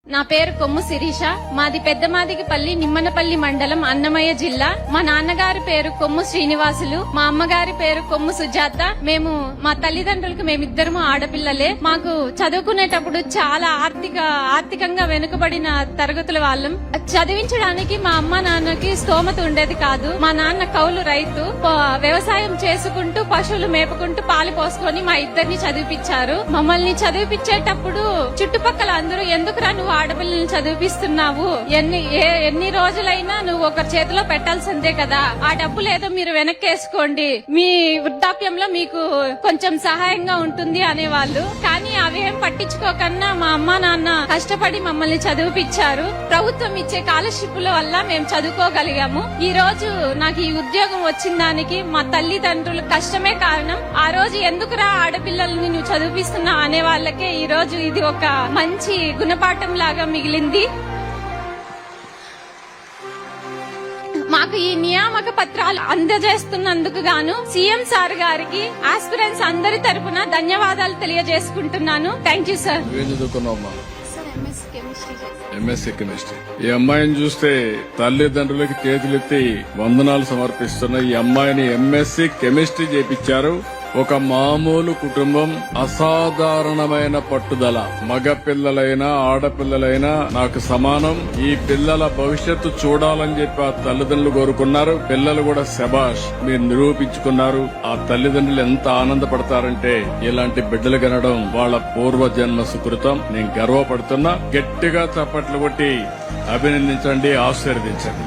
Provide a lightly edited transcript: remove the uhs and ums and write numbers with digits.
నా పేరు కొమ్ము శిరీష. మాది పెద్దమాదిగిపల్లి నిమ్మనపల్లి మండలం అన్నమయ్య జిల్లా. మా నాన్నగారి పేరు కొమ్ము శ్రీనివాసులు, మా అమ్మగారి పేరు కొమ్ము సుజాత. మా తల్లిదండ్రులకు మేమిద్దరము ఆడపిల్లలే. మాకు చదువుకునేటప్పుడు చాలా ఆర్థికంగా వెనుకబడిన తరగతుల వాళ్ళం. చదివించడానికి మా అమ్మ నాన్నకి స్తోమత ఉండేది కాదు. మా నాన్న కౌలు రైతు, వ్యవసాయం చేసుకుంటూ పశువులు మేపుకుంటూ పాలు పోసుకొని మా ఇద్దరిని చదివిపించారు. మమ్మల్ని చదివిపించేటప్పుడు చుట్టుపక్కల అందరూ ఎందుకురా నువ్వు ఆడపిల్లల్ని చదివిపిస్తున్నావు, ఎన్ని రోజులైనా నువ్వు ఒకరి చేతిలో పెట్టాల్సిందే కదా, ఆ డబ్బులు ఏదో మీరు వెనక్కేసుకోండి, మీ వృద్ధాప్యంలో మీకు కొంచెం సహాయంగా ఉంటుంది అనేవాళ్ళు. కానీ అవేం పట్టించుకోకన్నా మా అమ్మ నాన్న కష్టపడి మమ్మల్ని చదివిపించారు. ప్రభుత్వం ఇచ్చే స్కాలర్షిప్ల వల్ల మేము చదువుకోగలిగాము. ఈ రోజు నాకు ఈ ఉద్యోగం వచ్చిన దానికి మా తల్లిదండ్రుల కష్టమే కారణం. ఆ రోజు ఎందుకురా ఆడపిల్లల్ని నువ్వు చదివిపిస్తున్నా అనే వాళ్ళకే ఈ రోజు ఇది ఒక మంచి గుణపాఠం లాగా మిగిలింది. మాకు ఈ నియామక పత్రాలు అందజేస్తున్నందుకు గాను సీఎం సార్ గారికి ఆస్పిరెంట్స్ అందరి తరపున ధన్యవాదాలు తెలియజేసుకుంటున్నాను. Thank you sir. MSc chemistry. ఈ అమ్మాయిని చూస్తే తల్లిదండ్రులకి చేతులెత్తి వందనాలు సమర్పిస్తున్న ఈ అమ్మాయిని ఎంఎస్సీ కెమిస్ట్రీ చేపించారు. ఒక మామూలు కుటుంబం, అసాధారణమైన పట్టుదల. మగ పిల్లలైనా ఆడపిల్లలైనా నాకు సమానం. ఈ పిల్లల భవిష్యత్తు చూడాలని చెప్పి ఆ తల్లిదండ్రులు కోరుకున్నారు. పిల్లలు కూడా శబాష్, మీరు నిరూపించుకున్నారు. ఆ తల్లిదండ్రులు ఎంత ఆనందపడతారంటే ఇలాంటి బిడ్డలు కనడం వాళ్ళ పూర్వజన్మ సుకృతం. నేను గర్వపడుతున్నా. గట్టిగా చప్పట్లు కొట్టి అభినందించండి, ఆశీర్వదించండి.